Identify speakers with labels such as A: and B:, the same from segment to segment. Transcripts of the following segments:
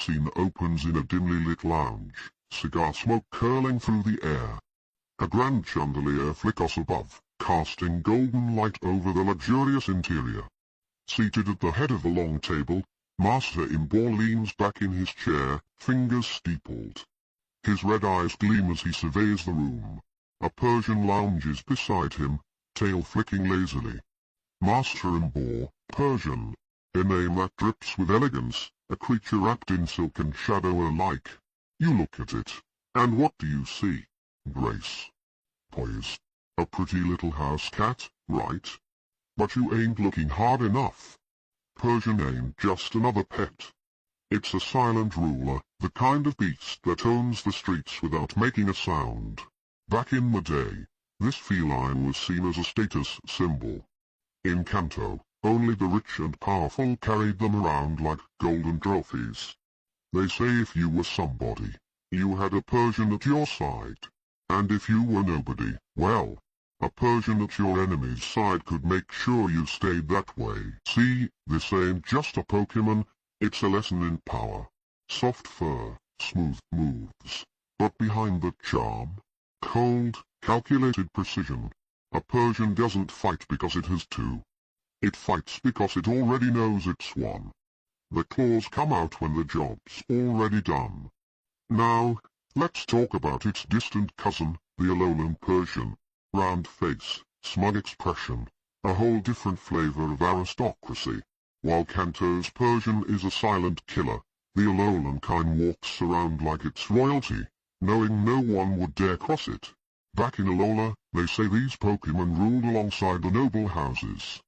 A: Scene opens in a dimly lit lounge, cigar smoke curling through the air. A grand chandelier flickers above, casting golden light over the luxurious interior. Seated at the head of the long table, Master Imbor leans back in his chair, fingers steepled. His red eyes gleam as he surveys the room. A Persian lounges beside him, tail flicking lazily. Master Imbor, Persian, a name that drips with elegance, a creature wrapped in silk and shadow alike. You look at it, and what do you see? Grace. Poise. A pretty little house cat, right? But you ain't looking hard enough. Persian ain't just another pet. It's a silent ruler, the kind of beast that owns the streets without making a sound. Back in the day, this feline was seen as a status symbol. In Kanto, only the rich and powerful carried them around like golden trophies. They say if you were somebody, you had a Persian at your side. And if you were nobody, well, a Persian at your enemy's side could make sure you stayed that way. See, this ain't just a Pokemon, it's a lesson in power. Soft fur, smooth moves. But behind the charm, cold, calculated precision. A Persian doesn't fight because it has to. It fights because it already knows it's won. The claws come out when the job's already done. Now, let's talk about its distant cousin, the Alolan Persian. Round face, smug expression, a whole different flavor of aristocracy. While Kanto's Persian is a silent killer, the Alolan kind walks around like it's royalty, knowing no one would dare cross it. Back in Alola, they say these Pokemon ruled alongside the noble houses.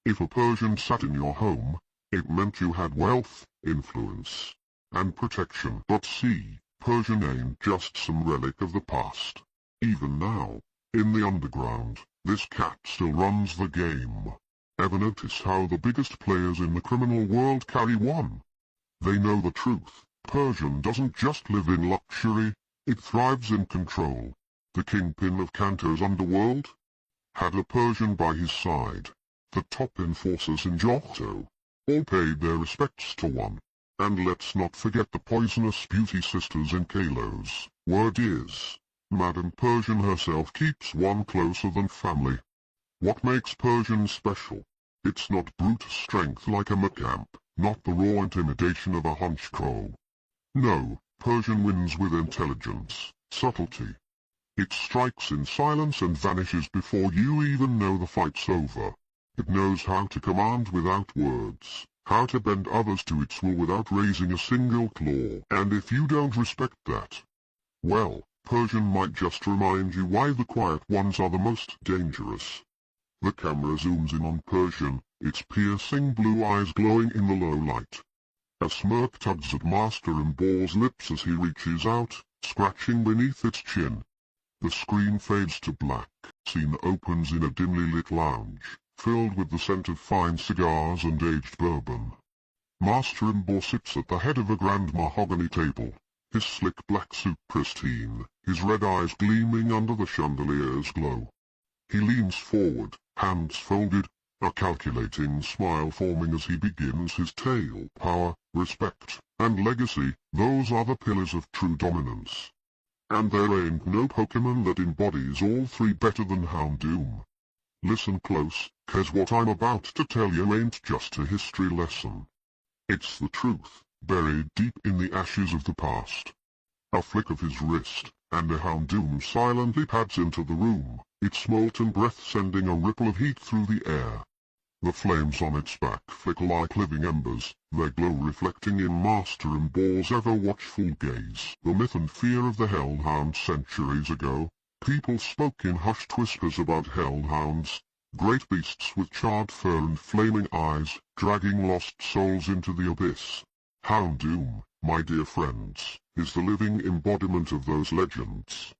A: If a Persian sat in your home, it meant you had wealth, influence, and protection. But see, Persian ain't just some relic of the past. Even now, in the underground, this cat still runs the game. Ever notice how the biggest players in the criminal world carry one? They know the truth. Persian doesn't just live in luxury, it thrives in control. The kingpin of Kanto's underworld had a Persian by his side. The top enforcers in Johto all paid their respects to one. And let's not forget the poisonous beauty sisters in Kalos. Word is, Madame Persian herself keeps one closer than family. What makes Persian special? It's not brute strength like a Macamp, not the raw intimidation of a hunch crow. No, Persian wins with intelligence, subtlety. It strikes in silence and vanishes before you even know the fight's over. It knows how to command without words, how to bend others to its will without raising a single claw. And if you don't respect that, well, Persian might just remind you why the quiet ones are the most dangerous. The camera zooms in on Persian, its piercing blue eyes glowing in the low light. A smirk tugs at Master Imbor's lips as he reaches out, scratching beneath its chin. The screen fades to black. Scene opens in a dimly lit lounge, filled with the scent of fine cigars and aged bourbon. Master Imbor sits at the head of a grand mahogany table, his slick black suit pristine, his red eyes gleaming under the chandelier's glow. He leans forward, hands folded, a calculating smile forming as he begins his tale. Power, respect, and legacy, those are the pillars of true dominance. And there ain't no Pokemon that embodies all three better than Houndoom. Listen close, 'cause what I'm about to tell you ain't just a history lesson. It's the truth, buried deep in the ashes of the past. A flick of his wrist, and a Houndoom silently pads into the room, its molten breath sending a ripple of heat through the air. The flames on its back flicker like living embers, their glow reflecting in Master Imbor's ever-watchful gaze. The myth and fear of the hellhound centuries ago. People spoke in hushed whispers about hellhounds, great beasts with charred fur and flaming eyes, dragging lost souls into the abyss. Houndoom, my dear friends, is the living embodiment of those legends.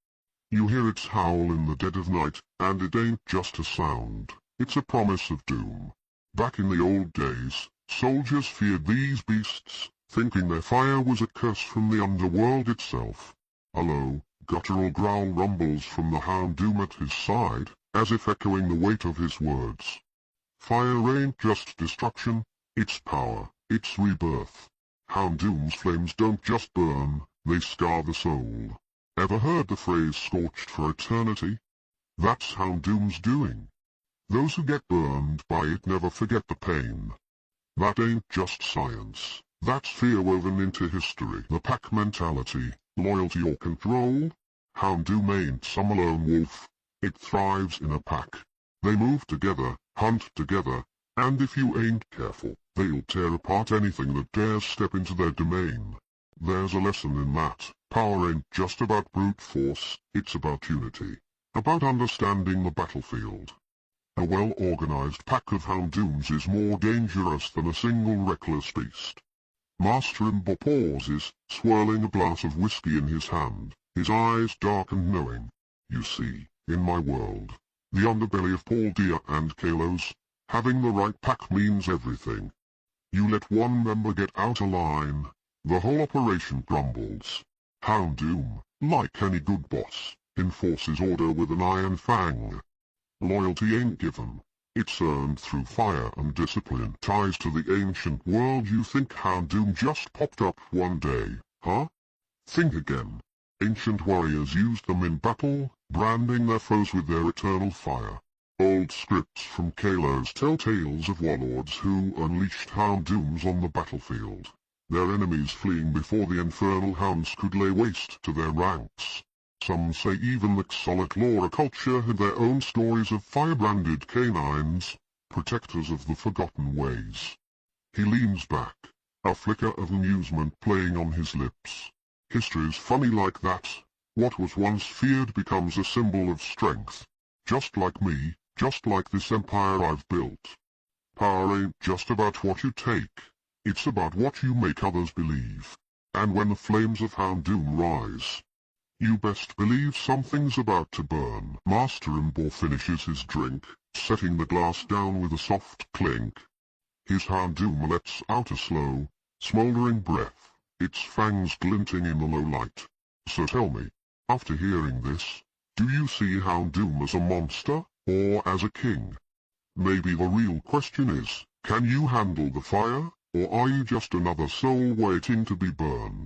A: You hear its howl in the dead of night, and it ain't just a sound, it's a promise of doom. Back in the old days, soldiers feared these beasts, thinking their fire was a curse from the underworld itself. A low, guttural growl rumbles from the Houndoom at his side, as if echoing the weight of his words. Fire ain't just destruction, it's power, it's rebirth. Houndoom's flames don't just burn, they scar the soul. Ever heard the phrase scorched for eternity? That's Houndoom's doing. Those who get burned by it never forget the pain. That ain't just science. That's fear woven into history. The pack mentality, loyalty or control. Houndoom ain't some lone wolf. It thrives in a pack. They move together, hunt together, and if you ain't careful, they'll tear apart anything that dares step into their domain. There's a lesson in that. Power ain't just about brute force, it's about unity. About understanding the battlefield. A well-organized pack of Houndooms is more dangerous than a single reckless beast. Master Imbo pauses, swirling a glass of whiskey in his hand, his eyes dark and knowing. You see, in my world, the underbelly of Paul Deer and Kalos, having the right pack means everything. You let one member get out of line, the whole operation crumbles. Houndoom, like any good boss, enforces order with an iron fang. Loyalty ain't given. It's earned through fire and discipline. Ties to the ancient world. You think Houndoom just popped up one day, huh? Think again. Ancient warriors used them in battle, branding their foes with their eternal fire. Old scripts from Kalos tell tales of warlords who unleashed Houndooms on the battlefield. Their enemies fleeing before the infernal hounds could lay waste to their ranks. Some say even the Xolotlora culture had their own stories of fire-branded canines, protectors of the forgotten ways. He leans back, a flicker of amusement playing on his lips. History's funny like that. What was once feared becomes a symbol of strength. Just like me, just like this empire I've built. Power ain't just about what you take. It's about what you make others believe. And when the flames of Houndoom rise, you best believe something's about to burn. Master Imbo finishes his drink, setting the glass down with a soft clink. His Houndoom lets out a slow, smouldering breath, its fangs glinting in the low light. So tell me, after hearing this, do you see Houndoom as a monster, or as a king? Maybe the real question is, can you handle the fire, or are you just another soul waiting to be burned?